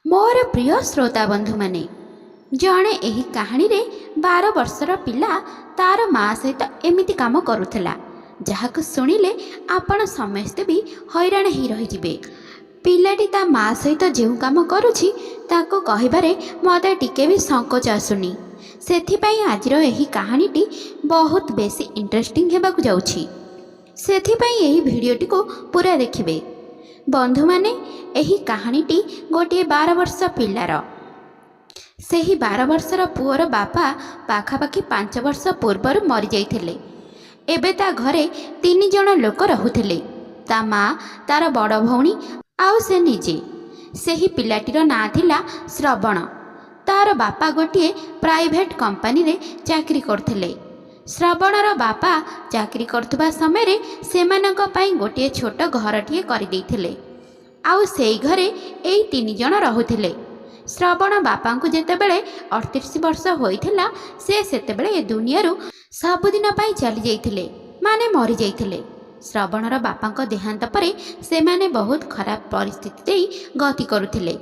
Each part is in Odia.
मोर प्रिय श्रोता बंधु माने जड़े यही कहानी रे 12 वर्षर पिला तार माँ सहित एमिति काम करुला जहाक शुणिले आपण समस्ते भी हैरान ही रही। पिलाटी ता माँ सहित जो काम करुछि ताको कहिबारे मते टिके भी संकोच आसुनी। सेथिपाई आजिर यही कहानीटी बहुत बेसी इंटरेस्टिंग हेबाकु जाउछि। सेथिपाई यही भिडियोटी को पूरा देखिबे। बंधु माने यही कहानीटी गोटे 12 वर्ष पिलार। सेही 12 वर्षर पुअर बापा पाखापाखि 5 वर्ष पूर्वर मरी जाइथिले। एबे ता घरे 3 जण लोक रहुथिले, ता माँ, तार बड़ भौणी आउ से निजे। सेही पिलाटीर नाँ थिला श्रवण। तार बापा गोटे प्राइवेट कंपनी रे चाकरी करथिले। श्रवणर बापा चाकरी करथुबा समय रे सेमानक पई गोटे छोट घरटिए करि दैथिले। आउ सेई घरे एई 3 जण रहुथिले। श्रवण बापांकु जेतेबेले 38 वर्ष होइथिला से सेतेबेले ए दुनियारू सबुदिन पई चली जाइथिले, माने मरि जाइथिले। श्रवणर बापांक देहांत परे सेमाने बहुत खराब परिस्थिति देई गति करुथिले।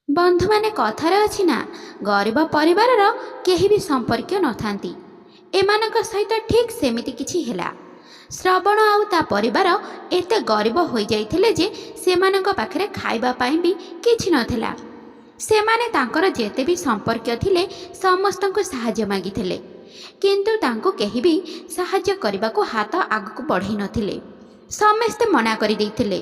बंधु माने कथारे अछि ना, गरीब परिवारर केही भी संपर्क नथांती। एमानक सहित ठीक सेमिति किछि हेला। श्रवण आउ ता परिवार एते गरीब होई जाइथिले जे सेमानक पाखरे खाइबा पाई भी किछि नथिला। सेमाने तांकर जेते भी संपर्क थिले समस्तंको सहाय्य मागिथिले, किंतु तांको केही भी सहाय्य करबाको हाथ आगको बढ़ाई नथिले। समस्ते मना करि दैथिले।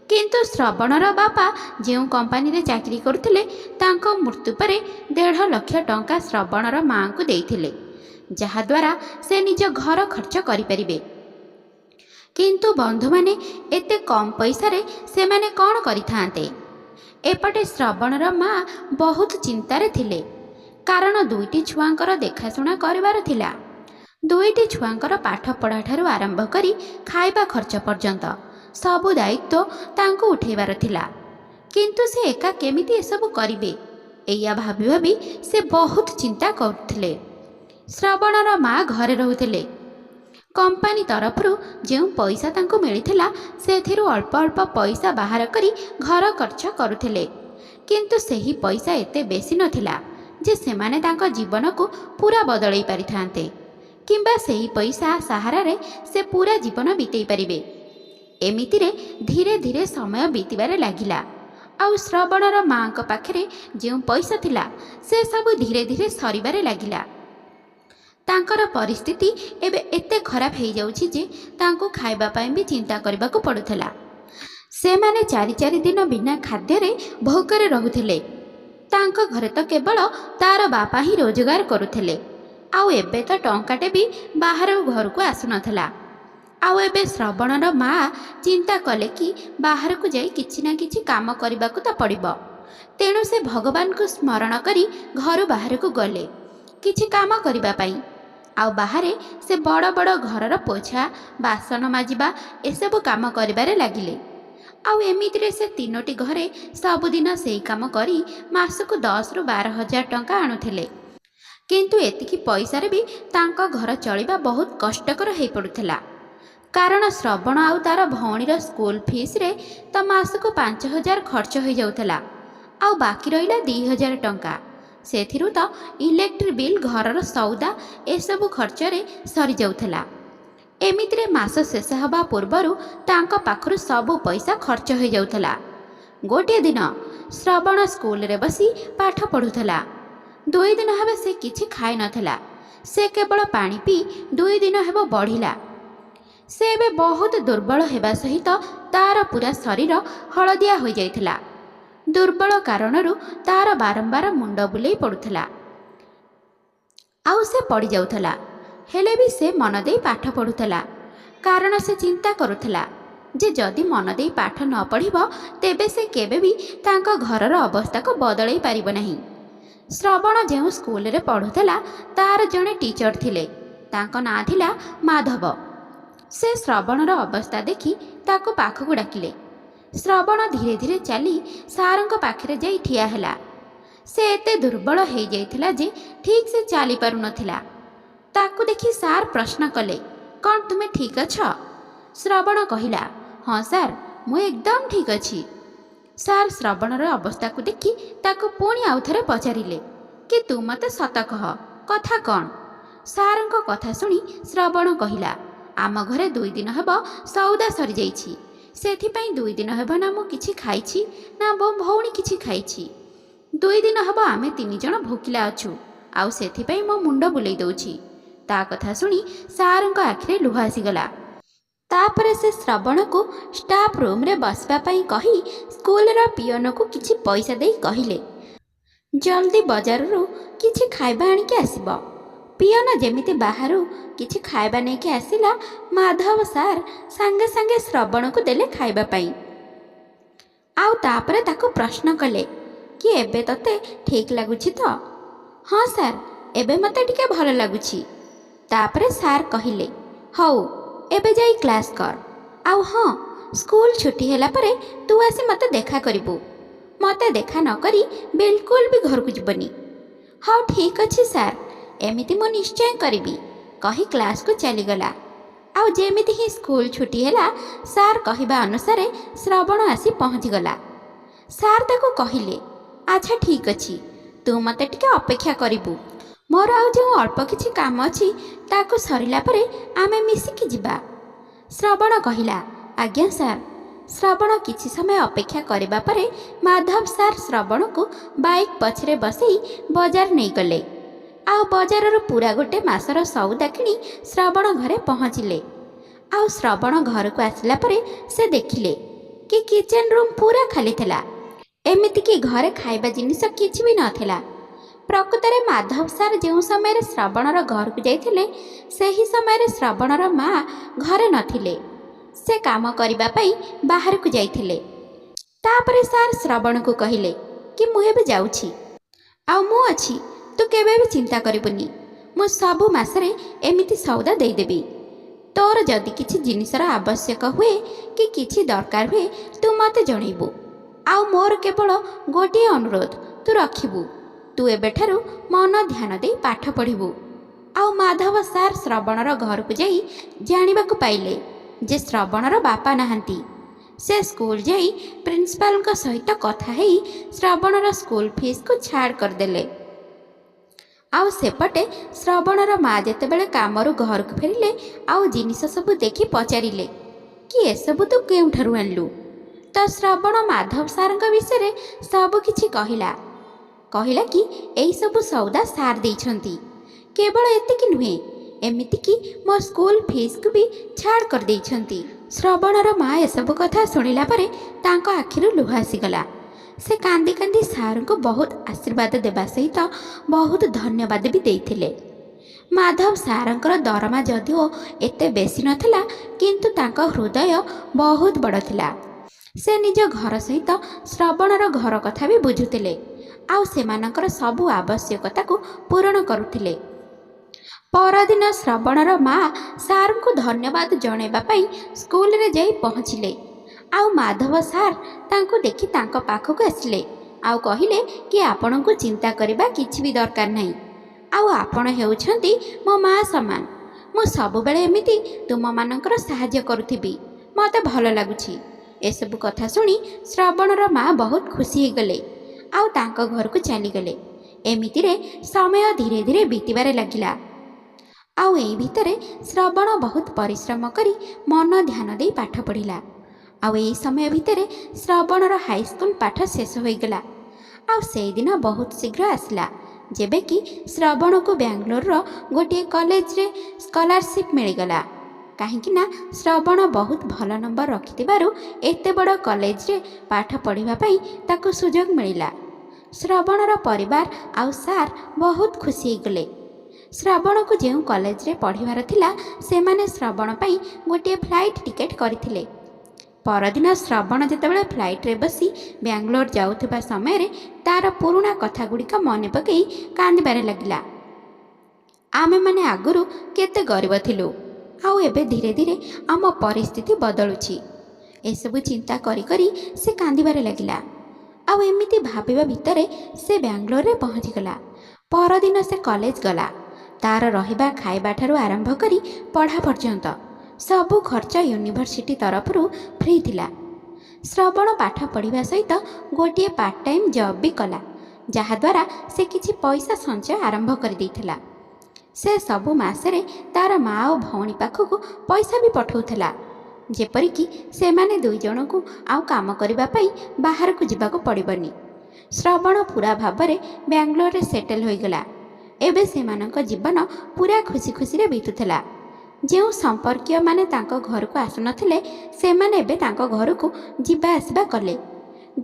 किंतु श्रवणर बापा जो कंपनी रे चाकरी करथिले तांको मृत्यु परे 1.5 लाख टंका श्रवणर मां को देइथिले, जहा द्वारा से निज घर खर्च करि परिबे। किंतु बंधु माने एते कम पैसा रे से माने कोन करिथांते। एपटे श्रवणर माँ बहुत चिंतारे थिले, कारण 2टी छुआंकर देखाशुना करिवार थिला। 2टी छुआंकर पाठ पढ़ा ठारू आरंभ करी खाइबा खर्च पर्यंत सबु दायित्व तांको उठेबार थिला। किंतु से एका केमिति एसबु करिबे एया भाबी भाबी से बहुत चिंता करथिले। श्रवणर माँ घरे रहुथिले। कंपनी तरफरु जो पैसा तांको मिलिथिला सेथिरु अल्प अल्प पैसा बाहर करी घर खर्च करुथिले। किंतु सेही पैसा एते बेसी नथिला जे सेमाने तांको जीवन को पूरा बदलई पारिथांते, किंबा सेही पैसा सहारा रे से पूरा जीवन बितेई परिबे। एमिति रे धीरे धीरे समय बीतिबारे लागिला। आउ श्रवणर माँ को पाखरे जो पैसा थिला से सब धीरे धीरे सरिबारे लागिला। तांकर परिस्थिति एबे एते खराब हो जाउछि जे तांको खाइबा पाई भी चिंता करबाको पड़ुथला। से माने 4 दिन बिना खाद्य रे भोकरे रहुथिले। तांको घरे तो केवल तार बापा ही रोजगार करुथिले। आउ एबे तो टंकाटे भी बाहर घर को आसु नथला। आउ एबे श्रवणर माँ चिंता कले कि बाहर को जाई किछि ना किछि काम करबाको तो पड़िबो। तेणु से भगवान को स्मरण करी घर बाहर को गले किछि काम करबा पाई। आउ बाहरे से बड़ बड़ घरर पोछा बासन माजिबा एसबु काम करिबारे लागिले। आउ एमितिरे से 3टी घरे सबुदिन सेई काम करी मासको 10 ରୁ 12 हजार टंका आणुथिले। किंतु एतिकी पैसा रे भी तांको घर चलिबा बहुत कष्टकर हे पडुथिला, कारण श्रवण आउ तार भौणीर स्कूल फीस रे तो मासको 5,000 खर्च हो जाउथला। आउ बाकी रहिला 2,000 टंका। सेथिरु तो इलेक्ट्रिक बिल घरर सौदा एसबु खर्च रे सरी जाउथला। एमितिरे मास शेष हवा पूर्वरु तांको पाखरु सबु पैसा खर्च हो जाउथला। गोटे दिन श्रवण स्कूल रे बसी पाठ पढ़ुथला। 2 दिन हबे से किछि खाइ नथला। से केवल पानी पी 2 दिन हेबो बढ़िला। से बे बहुत दुर्बल हेबा सहित तार पूरा शरीर हलदिया हो जाइथिला। दुर्बल कारणरू तार बारंबार मुंड बुलेई पड़ुथला। आउ से पड़ी जाउथला, हेले भी से मन देई पाठ पढ़ुथला, कारण से चिंता करुथला जे जदि मन देई पाठ न पढ़िबो तेबे से केबे भी तांको घरर अवस्था को बदलई पारिबो नहीं। श्रवण जो स्कूल रे पढ़ुथला तार जणे टीचर थिले, तांको नाम थिला माधव। से श्रवणर अवस्था देखि ताको पाखକୁ डाकिले। श्रवण धीरे धीरे चली सारंक पाखरे जाई ठिया हैला। से एते दुर्बल हो जाइथिला जे ठीक से चली पारु नथिला। ताकू देखि सार प्रश्न कले, कौन तुमे ठीक अछ? श्रवण कहिला, हाँ सार, मु एकदम ठीक अछि। ସାର୍ ଶ୍ରବଣର ଅବସ୍ଥାକୁ ଦେଖି ତାକୁ ପୁଣି ଆଉଥରେ ପଚାରିଲେ କି ତୁ ମୋତେ ସତ କହ, କଥା କ'ଣ? ସାର୍ଙ୍କ କଥା ଶୁଣି ଶ୍ରବଣ କହିଲା, ଆମ ଘରେ 2 ଦିନ ହେବ ସଉଦା ସରିଯାଇଛି। ସେଥିପାଇଁ 2 ଦିନ ହେବ ନା ମୁଁ କିଛି ଖାଇଛି ନା ମୋ ଭଉଣୀ କିଛି ଖାଇଛି। 2 ଦିନ ହେବ ଆମେ 3 ଜଣ ଭୋକିଲା ଅଛୁ, ଆଉ ସେଥିପାଇଁ ମୋ ମୁଣ୍ଡ ବୁଲେଇ ଦେଉଛି। ତା କଥା ଶୁଣି ସାର୍ଙ୍କ ଆଖିରେ ଲୁହ ଆସିଗଲା। ତାପରେ ସେ ଶ୍ରବଣକୁ ଷ୍ଟାଫ୍ ରୁମ୍ରେ ବସିବା ପାଇଁ କହି ସ୍କୁଲର ପିଅନକୁ କିଛି ପଇସା ଦେଇ କହିଲେ, ଜଲ୍ଦି ବଜାରରୁ କିଛି ଖାଇବା ଆଣିକି ଆସିବ। ପିଅନ ଯେମିତି ବାହାରୁ କିଛି ଖାଇବା ନେଇକି ଆସିଲା, ମାଧବ ସାର୍ ସାଙ୍ଗେ ସାଙ୍ଗେ ଶ୍ରବଣକୁ ଦେଲେ ଖାଇବା ପାଇଁ। ଆଉ ତାପରେ ତାକୁ ପ୍ରଶ୍ନ କଲେ କି ଏବେ ତତେ ଠିକ୍ ଲାଗୁଛି ତ? ହଁ ସାର୍, ଏବେ ମୋତେ ଟିକେ ଭଲ ଲାଗୁଛି। ତାପରେ ସାର୍ କହିଲେ, ହଉ ଏବେ ଯାଇ କ୍ଲାସ୍ କର। ଆଉ ହଁ, ସ୍କୁଲ ଛୁଟି ହେଲା ପରେ ତୁ ଆସି ମୋତେ ଦେଖା କରିବୁ। ମୋତେ ଦେଖା ନ କରି ବିଲକୁଲ ବି ଘରକୁ ଯିବନି। ହଉ ଠିକ୍ ଅଛି ସାର୍, ଏମିତି ମୁଁ ନିଶ୍ଚୟ କରିବି, କହି କ୍ଲାସ୍କୁ ଚାଲିଗଲା। ଆଉ ଯେମିତି ହିଁ ସ୍କୁଲ ଛୁଟି ହେଲା, ସାର୍ କହିବା ଅନୁସାରେ ଶ୍ରବଣ ଆସି ପହଞ୍ଚିଗଲା। ସାର୍ ତାକୁ କହିଲେ, ଆଚ୍ଛା ଠିକ୍ ଅଛି, ତୁ ମୋତେ ଟିକେ ଅପେକ୍ଷା କରିବୁ। ମୋର ଆଉ ଯେଉଁ ଅଳ୍ପ କିଛି କାମ ଅଛି ତାକୁ ସରିଲା ପରେ ଆମେ ମିଶିକି ଯିବା। ଶ୍ରବଣ କହିଲା, ଆଜ୍ଞା ସାର୍। ଶ୍ରବଣ କିଛି ସମୟ ଅପେକ୍ଷା କରିବା ପରେ ମାଧବ ସାର୍ ଶ୍ରବଣକୁ ବାଇକ୍ ପଛରେ ବସେଇ ବଜାର ନେଇଗଲେ। ଆଉ ବଜାରରୁ ପୁରା ଗୋଟେ ମାସର ସଉଦା କିଣି ଶ୍ରବଣ ଘରେ ପହଞ୍ଚିଲେ। ଆଉ ଶ୍ରବଣ ଘରକୁ ଆସିଲା ପରେ ସେ ଦେଖିଲେ କି କିଚେନ୍ ରୁମ୍ ପୁରା ଖାଲି ଥିଲା। ଏମିତିକି ଘରେ ଖାଇବା ଜିନିଷ କିଛି ବି ନଥିଲା। ପ୍ରକୃତରେ ମାଧବ ସାର୍ ଯେଉଁ ସମୟରେ ଶ୍ରବଣର ଘରକୁ ଯାଇଥିଲେ, ସେହି ସମୟରେ ଶ୍ରବଣର ମା ଘରେ ନଥିଲେ। ସେ କାମ କରିବା ପାଇଁ ବାହାରକୁ ଯାଇଥିଲେ। ତାପରେ ସାର୍ ଶ୍ରବଣକୁ କହିଲେ କି ମୁଁ ଏବେ ଯାଉଛି, ଆଉ ମୁଁ ଅଛି, ତୁ କେବେ ବି ଚିନ୍ତା କରିବୁନି। ମୁଁ ସବୁ ମାସରେ ଏମିତି ସଉଦା ଦେଇଦେବି। ତୋର ଯଦି କିଛି ଜିନିଷର ଆବଶ୍ୟକ ହୁଏ କି କିଛି ଦରକାର ହୁଏ, ତୁ ମୋତେ ଜଣେଇବୁ। ଆଉ ମୋର କେବଳ ଗୋଟିଏ ଅନୁରୋଧ ତୁ ରଖିବୁ, ତୁ ଏବେଠାରୁ ମନ ଧ୍ୟାନ ଦେଇ ପାଠ ପଢ଼ିବୁ। ଆଉ ମାଧବ ସାର୍ ଶ୍ରବଣର ଘରକୁ ଯାଇ ଜାଣିବାକୁ ପାଇଲେ ଯେ ଶ୍ରବଣର ବାପା ନାହାନ୍ତି। ସେ ସ୍କୁଲ ଯାଇ ପ୍ରିନ୍ସିପାଲଙ୍କ ସହିତ କଥା ହେଇ ଶ୍ରବଣର ସ୍କୁଲ ଫିସ୍କୁ ଛାଡ଼ କରିଦେଲେ। ଆଉ ସେପଟେ ଶ୍ରବଣର ମା ଯେତେବେଳେ କାମରୁ ଘରକୁ ଫେରିଲେ, ଆଉ ଜିନିଷ ସବୁ ଦେଖି ପଚାରିଲେ କି ଏସବୁ ତୁ କେଉଁଠାରୁ ଆଣିଲୁ? ତ ଶ୍ରବଣ ମାଧବ ସାର୍ଙ୍କ ବିଷୟରେ ସବୁ କିଛି କହିଲା କି ଏଇସବୁ ସଉଦା ସାର୍ ଦେଇଛନ୍ତି। କେବଳ ଏତିକି ନୁହେଁ, ଏମିତିକି ମୋ ସ୍କୁଲ ଫିସ୍କୁ ବି ଛାଡ଼ କରିଦେଇଛନ୍ତି। ଶ୍ରବଣର ମା ଏସବୁ କଥା ଶୁଣିଲା ପରେ ତାଙ୍କ ଆଖିରୁ ଲୁହ ଆସିଗଲା। ସେ କାନ୍ଦି କାନ୍ଦି ସାର୍ଙ୍କୁ ବହୁତ ଆଶୀର୍ବାଦ ଦେବା ସହିତ ବହୁତ ଧନ୍ୟବାଦ ବି ଦେଇଥିଲେ। ମାଧବ ସାର୍ଙ୍କର ଦରମା ଯଦିଓ ଏତେ ବେଶୀ ନଥିଲା, କିନ୍ତୁ ତାଙ୍କ ହୃଦୟ ବହୁତ ବଡ଼ ଥିଲା। ସେ ନିଜ ଘର ସହିତ ଶ୍ରବଣର ଘର କଥା ବି ବୁଝୁଥିଲେ, ଆଉ ସେମାନଙ୍କର ସବୁ ଆବଶ୍ୟକତାକୁ ପୂରଣ କରୁଥିଲେ। ପରଦିନ ଶ୍ରବଣର ମା ସାର୍ଙ୍କୁ ଧନ୍ୟବାଦ ଜଣାଇବା ପାଇଁ ସ୍କୁଲରେ ଯାଇ ପହଞ୍ଚିଲେ। ଆଉ ମାଧବ ସାର୍ ତାଙ୍କୁ ଦେଖି ତାଙ୍କ ପାଖକୁ ଆସିଲେ ଆଉ କହିଲେ କି ଆପଣଙ୍କୁ ଚିନ୍ତା କରିବା କିଛି ବି ଦରକାର ନାହିଁ, ଆଉ ଆପଣ ହେଉଛନ୍ତି ମୋ ମା ସମାନ। ମୁଁ ସବୁବେଳେ ଏମିତି ତୁମମାନଙ୍କର ସାହାଯ୍ୟ କରୁଥିବି, ମୋତେ ଭଲ ଲାଗୁଛି। ଏସବୁ କଥା ଶୁଣି ଶ୍ରବଣର ମା ବହୁତ ଖୁସି ହେଇଗଲେ ଆଉ ତାଙ୍କ ଘରକୁ ଚାଲିଗଲେ। ଏମିତିରେ ସମୟ ଧୀରେ ଧୀରେ ବିତିବାରେ ଲାଗିଲା। ଆଉ ଏଇ ଭିତରେ ଶ୍ରବଣ ବହୁତ ପରିଶ୍ରମ କରି ମନ ଧ୍ୟାନ ଦେଇ ପାଠ ପଢ଼ିଲା। ଆଉ ଏହି ସମୟ ଭିତରେ ଶ୍ରବଣର ହାଇସ୍କୁଲ ପାଠ ଶେଷ ହୋଇଗଲା। ଆଉ ସେଇଦିନ ବହୁତ ଶୀଘ୍ର ଆସିଲା ଯେବେ କି ଶ୍ରବଣକୁ ବାଙ୍ଗାଲୋରର ଗୋଟିଏ କଲେଜରେ ସ୍କଲାରସିପ୍ ମିଳିଗଲା। କାହିଁକି ନା ଶ୍ରବଣ ବହୁତ ଭଲ ନମ୍ବର ରଖିଥିବାରୁ ଏତେ ବଡ଼ କଲେଜରେ ପାଠ ପଢ଼ିବା ପାଇଁ ତାକୁ ସୁଯୋଗ ମିଳିଲା। ଶ୍ରବଣର ପରିବାର ଆଉ ସାର୍ ବହୁତ ଖୁସି ହେଇଗଲେ। ଶ୍ରବଣକୁ ଯେଉଁ କଲେଜରେ ପଢ଼ିବାର ଥିଲା, ସେମାନେ ଶ୍ରବଣ ପାଇଁ ଗୋଟିଏ ଫ୍ଲାଇଟ୍ ଟିକେଟ୍ କରିଥିଲେ। ପରଦିନ ଶ୍ରବଣ ଯେତେବେଳେ ଫ୍ଲାଇଟ୍ରେ ବସି ବାଙ୍ଗାଲୋର ଯାଉଥିବା ସମୟରେ ତାର ପୁରୁଣା କଥାଗୁଡ଼ିକ ମନେ ପକାଇ କାନ୍ଦିବାରେ ଲାଗିଲା। ଆମେମାନେ ଆଗରୁ କେତେ ଗରିବ ଥିଲୁ, ଆଉ ଏବେ ଧୀରେ ଧୀରେ ଆମ ପରିସ୍ଥିତି ବଦଳୁଛି। ଏସବୁ ଚିନ୍ତା କରି କରି ସେ କାନ୍ଦିବାରେ ଲାଗିଲା। ଆଉ ଏମିତି ଭାବିବା ଭିତରେ ସେ ବାଙ୍ଗାଲୋରରେ ପହଞ୍ଚିଗଲା। ପରଦିନ ସେ କଲେଜ ଗଲା। ତାର ରହିବା ଖାଇବା ଠାରୁ ଆରମ୍ଭ କରି ପଢ଼ା ପର୍ଯ୍ୟନ୍ତ ସବୁ ଖର୍ଚ୍ଚ ୟୁନିଭର୍ସିଟି ତରଫରୁ ଫ୍ରି ଥିଲା। ଶ୍ରବଣ ପାଠ ପଢ଼ିବା ସହିତ ଗୋଟିଏ ପାର୍ଟ ଟାଇମ୍ ଜବ୍ ବି କଲା, ଯାହାଦ୍ୱାରା ସେ କିଛି ପଇସା ସଞ୍ଚୟ ଆରମ୍ଭ କରିଦେଇଥିଲା। ସେ ସବୁ ମାସରେ ତା'ର ମା' ଓ ଭଉଣୀ ପାଖକୁ ପଇସା ବି ପଠାଉଥିଲା, ଯେପରିକି ସେମାନେ ଦୁଇ ଜଣଙ୍କୁ ଆଉ କାମ କରିବା ପାଇଁ ବାହାରକୁ ଯିବାକୁ ପଡ଼ିବନି। ଶ୍ରବଣ ପୁରା ଭାବରେ ବାଙ୍ଗାଲୋରରେ ସେଟେଲ୍ ହୋଇଗଲା। ଏବେ ସେମାନଙ୍କ ଜୀବନ ପୁରା ଖୁସି ଖୁସିରେ ବିତୁଥିଲା। ଯେଉଁ ସମ୍ପର୍କୀୟମାନେ ତାଙ୍କ ଘରକୁ ଆସୁନଥିଲେ, ସେମାନେ ଏବେ ତାଙ୍କ ଘରକୁ ଯିବା ଆସିବା କଲେ।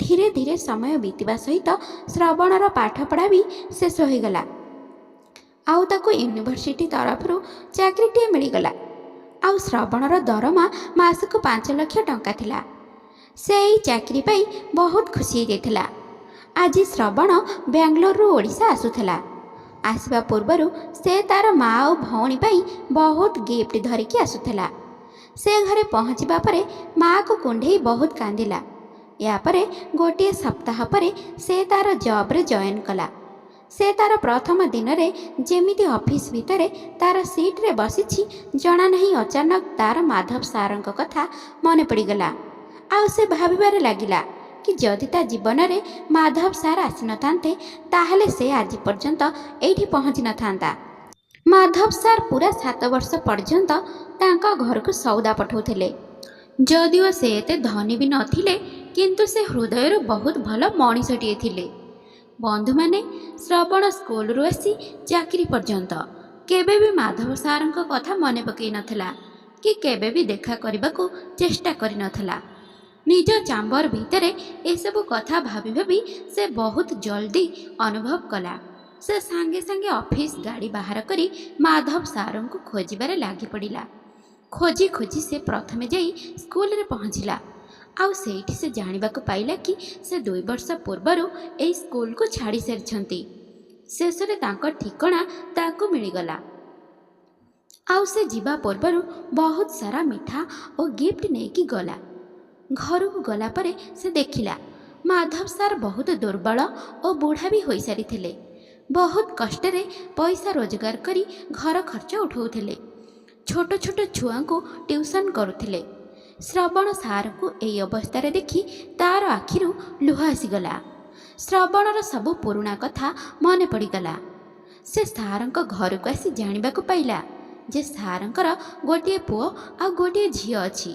ଧୀରେ ଧୀରେ ସମୟ ବିତିବା ସହିତ ଶ୍ରବଣର ପାଠପଢ଼ା ବି ଶେଷ ହୋଇଗଲା। ଆଉ ତାକୁ ୟୁନିଭର୍ସିଟି ତରଫରୁ ଚାକିରିଟିଏ ମିଳିଗଲା। ଆଉ ଶ୍ରବଣର ଦରମା ମାସକୁ 5 ଲକ୍ଷ ଟଙ୍କା ଥିଲା। ସେ ଏହି ଚାକିରି ପାଇ ବହୁତ ଖୁସି ହୋଇଯାଇଥିଲା। ଆଜି ଶ୍ରବଣ ବାଙ୍ଗାଲୋରରୁ ଓଡ଼ିଶା ଆସୁଥିଲା। ଆସିବା ପୂର୍ବରୁ ସେ ତା'ର ମା' ଓ ଭଉଣୀ ପାଇଁ ବହୁତ ଗିଫ୍ଟ ଧରିକି ଆସୁଥିଲା। ସେ ଘରେ ପହଞ୍ଚିବା ପରେ ମା'କୁ କୁଣ୍ଢେଇ ବହୁତ କାନ୍ଦିଲା। ଏହାପରେ ଗୋଟିଏ ସପ୍ତାହ ପରେ ସେ ତା'ର ଜବ୍ରେ ଜଏନ୍ କଲା। ସେ ତା'ର ପ୍ରଥମ ଦିନରେ ଯେମିତି ଅଫିସ୍ ଭିତରେ ତା'ର ସିଟ୍ରେ ବସିଛି, ଜଣା ନାହିଁ ଅଚାନକ ତା'ର ମାଧବ ସାର୍ଙ୍କ କଥା ମନେ ପଡ଼ିଗଲା। ଆଉ ସେ ଭାବିବାରେ ଲାଗିଲା କି ଯଦି ତା ଜୀବନରେ ମାଧବ ସାର୍ ଆସିନଥାନ୍ତେ, ତାହେଲେ ସେ ଆଜି ପର୍ଯ୍ୟନ୍ତ ଏଇଠି ପହଞ୍ଚି ନଥାନ୍ତା। ମାଧବ ସାର୍ ପୁରା 7 ବର୍ଷ ପର୍ଯ୍ୟନ୍ତ ତାଙ୍କ ଘରକୁ ସଉଦା ପଠାଉଥିଲେ। ଯଦିଓ ସେ ଏତେ ଧନୀ ବି ନଥିଲେ, କିନ୍ତୁ ସେ ହୃଦୟରୁ ବହୁତ ଭଲ ମଣିଷଟିଏ ଥିଲେ। ବନ୍ଧୁମାନେ, ଶ୍ରବଣ ସ୍କୁଲରୁ ଆସି ଚାକିରି ପର୍ଯ୍ୟନ୍ତ କେବେ ବି ମାଧବ ସାର୍ଙ୍କ କଥା ମନେ ପକାଇ ନଥିଲା କି କେବେ ବି ଦେଖା କରିବାକୁ ଚେଷ୍ଟା କରିନଥିଲା। ନିଜ ଚାମ୍ବର ଭିତରେ ଏସବୁ କଥା ଭାବି ଭାବି ସେ ବହୁତ ଜଲ୍ଦି ଅନୁଭବ କଲା। ସେ ସାଙ୍ଗେ ସାଙ୍ଗେ ଅଫିସ୍ ଗାଡ଼ି ବାହାର କରି ମାଧବ ସାର୍ଙ୍କୁ ଖୋଜିବାରେ ଲାଗି ପଡ଼ିଲା। ଖୋଜି ଖୋଜି ସେ ପ୍ରଥମେ ଯାଇ ସ୍କୁଲରେ ପହଞ୍ଚିଲା। ଆଉ ସେଇଠି ସେ ଜାଣିବାକୁ ପାଇଲା କି ସେ 2 ବର୍ଷ ପୂର୍ବରୁ ଏହି ସ୍କୁଲକୁ ଛାଡ଼ି ସାରିଛନ୍ତି। ଶେଷରେ ତାଙ୍କ ଠିକଣା ତାକୁ ମିଳିଗଲା। ଆଉ ସେ ଯିବା ପୂର୍ବରୁ ବହୁତ ସାରା ମିଠା ଓ ଗିଫ୍ଟ ନେଇକି ଗଲା। ଘରକୁ ଗଲା ପରେ ସେ ଦେଖିଲା ମାଧବ ସାର୍ ବହୁତ ଦୁର୍ବଳ ଓ ବୁଢ଼ା ବି ହୋଇସାରିଥିଲେ। ବହୁତ କଷ୍ଟରେ ପଇସା ରୋଜଗାର କରି ଘର ଖର୍ଚ୍ଚ ଉଠାଉଥିଲେ। ଛୋଟ ଛୋଟ ଛୁଆଙ୍କୁ ଟ୍ୟୁସନ୍ କରୁଥିଲେ। ଶ୍ରବଣ ସାର୍ଙ୍କୁ ଏହି ଅବସ୍ଥାରେ ଦେଖି ତା'ର ଆଖିରୁ ଲୁହ ଆସିଗଲା। ଶ୍ରବଣର ସବୁ ପୁରୁଣା କଥା ମନେ ପଡ଼ିଗଲା। ସେ ସାର୍ଙ୍କ ଘରକୁ ଆସି ଜାଣିବାକୁ ପାଇଲା ଯେ ସାର୍ଙ୍କର ଗୋଟିଏ ପୁଅ ଆଉ ଗୋଟିଏ ଝିଅ ଅଛି।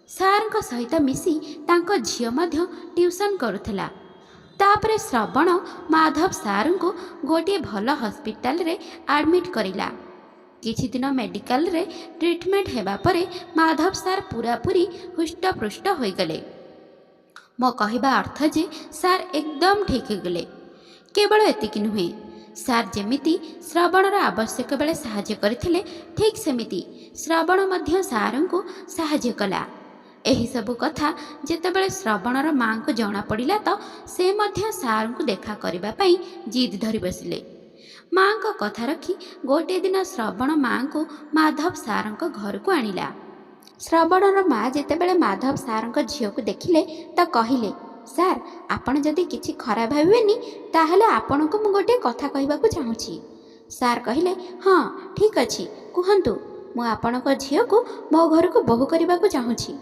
ସାର୍ଙ୍କ ସହିତ ମିଶି ତାଙ୍କ ଝିଅ ମଧ୍ୟ ଟ୍ୟୁସନ୍ କରୁଥିଲା। ତାପରେ ଶ୍ରବଣ ମାଧବ ସାର୍ଙ୍କୁ ଗୋଟିଏ ଭଲ ହସ୍ପିଟାଲରେ ଆଡ଼ମିଟ୍ କରିଲା। କିଛି ଦିନ ମେଡ଼ିକାଲରେ ଟ୍ରିଟମେଣ୍ଟ ହେବା ପରେ ମାଧବ ସାର୍ ପୁରାପୁରି ହୃଷ୍ଟପୃଷ୍ଟ ହୋଇଗଲେ। ମୋ କହିବା ଅର୍ଥ ଯେ ସାର୍ ଏକଦମ ଠିକ୍ ହୋଇଗଲେ। କେବଳ ଏତିକି ନୁହେଁ, ସାର୍ ଯେମିତି ଶ୍ରବଣର ଆବଶ୍ୟକ ବେଳେ ସାହାଯ୍ୟ କରିଥିଲେ, ଠିକ୍ ସେମିତି ଶ୍ରବଣ ମଧ୍ୟ ସାର୍ଙ୍କୁ ସାହାଯ୍ୟ କଲା। ଏହିସବୁ କଥା ଯେତେବେଳେ ଶ୍ରବଣର ମା'ଙ୍କୁ ଜଣାପଡ଼ିଲା ତ ସେ ମଧ୍ୟ ସାର୍ଙ୍କୁ ଦେଖା କରିବା ପାଇଁ ଜିଦ୍ ଧରି ବସିଲେ। ମା'ଙ୍କ କଥା ରଖି ଗୋଟିଏ ଦିନ ଶ୍ରବଣ ମା'ଙ୍କୁ ମାଧବ ସାର୍ଙ୍କ ଘରକୁ ଆଣିଲା। ଶ୍ରବଣର ମା' ଯେତେବେଳେ ମାଧବ ସାର୍ଙ୍କ ଝିଅକୁ ଦେଖିଲେ ତ କହିଲେ, ସାର୍, ଆପଣ ଯଦି କିଛି ଖରାପ ଭାବିବେନି, ତାହେଲେ ଆପଣଙ୍କୁ ମୁଁ ଗୋଟିଏ କଥା କହିବାକୁ ଚାହୁଁଛି। ସାର୍ କହିଲେ, ହଁ ଠିକ୍ ଅଛି, କୁହନ୍ତୁ। ମୁଁ ଆପଣଙ୍କ ଝିଅକୁ ମୋ ଘରକୁ ବୋହୂ କରିବାକୁ ଚାହୁଁଛି।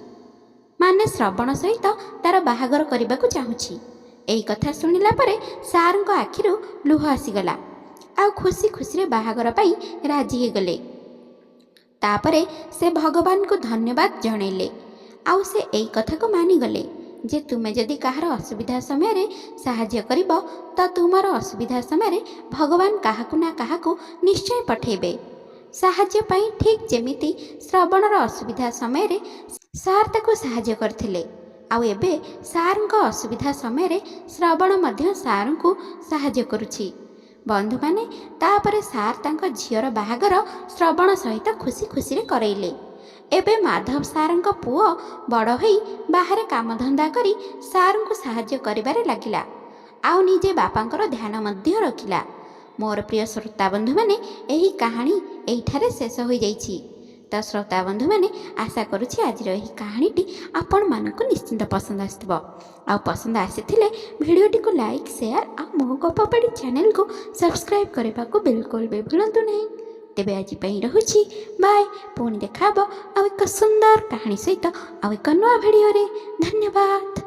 ମାନେ ଶ୍ରବଣ ସହିତ ତା'ର ବାହାଘର କରିବାକୁ ଚାହୁଁଛି। ଏହି କଥା ଶୁଣିଲା ପରେ ସାର୍ଙ୍କ ଆଖିରୁ ଲୁହ ଆସିଗଲା। ଆଉ ଖୁସି ଖୁସିରେ ବାହାଘର ପାଇଁ ରାଜି ହୋଇଗଲେ। ତାପରେ ସେ ଭଗବାନଙ୍କୁ ଧନ୍ୟବାଦ ଜଣାଇଲେ। ଆଉ ସେ ଏହି କଥାକୁ ମାନିଗଲେ ଯେ ତୁମେ ଯଦି କାହାର ଅସୁବିଧା ସମୟରେ ସାହାଯ୍ୟ କରିବ ତ ତୁମର ଅସୁବିଧା ସମୟରେ ଭଗବାନ କାହାକୁ ନା କାହାକୁ ନିଶ୍ଚୟ ପଠାଇବେ ସାହାଯ୍ୟ ପାଇଁ। ଠିକ୍ ଯେମିତି ଶ୍ରବଣର ଅସୁବିଧା ସମୟରେ ସାର୍ ତାକୁ ସାହାଯ୍ୟ କରିଥିଲେ, ଆଉ ଏବେ ସାର୍ଙ୍କ ଅସୁବିଧା ସମୟରେ ଶ୍ରବଣ ମଧ୍ୟ ସାର୍ଙ୍କୁ ସାହାଯ୍ୟ କରୁଛି। ବନ୍ଧୁମାନେ, ତାପରେ ସାର୍ ତାଙ୍କ ଝିଅର ବାହାଘର ଶ୍ରବଣ ସହିତ ଖୁସି ଖୁସିରେ କରେଇଲେ। ଏବେ ମାଧବ ସାର୍ଙ୍କ ପୁଅ ବଡ଼ ହୋଇ ବାହାରେ କାମଧନ୍ଦା କରି ସାର୍ଙ୍କୁ ସାହାଯ୍ୟ କରିବାରେ ଲାଗିଲା, ଆଉ ନିଜେ ବାପାଙ୍କର ଧ୍ୟାନ ମଧ୍ୟ ରଖିଲା। ମୋର ପ୍ରିୟ ଶ୍ରୋତା ବନ୍ଧୁମାନେ, ଏହି କାହାଣୀ ଏଇଠାରେ ଶେଷ ହୋଇଯାଇଛି। ତ ଶ୍ରୋତା ବନ୍ଧୁମାନେ, ଆଶା କରୁଛି ଆଜିର ଏହି କାହାଣୀଟି ଆପଣମାନଙ୍କୁ ନିଶ୍ଚିନ୍ତ ପସନ୍ଦ ଆସିଥିବ। ଆଉ ପସନ୍ଦ ଆସିଥିଲେ ଭିଡ଼ିଓଟିକୁ ଲାଇକ୍, ସେୟାର ଆଉ ମୋ ଗପ ପାଡ଼ି ଚ୍ୟାନେଲକୁ ସବସ୍କ୍ରାଇବ୍ କରିବାକୁ ବିଲକୁଲ ବି ଭୁଲନ୍ତୁ ନାହିଁ। ତେବେ ଆଜି ପାଇଁ ରହୁଛି ବାଏ। ପୁଣି ଦେଖା ହେବ ଆଉ ଏକ ସୁନ୍ଦର କାହାଣୀ ସହିତ ଆଉ ଏକ ନୂଆ ଭିଡ଼ିଓରେ। ଧନ୍ୟବାଦ।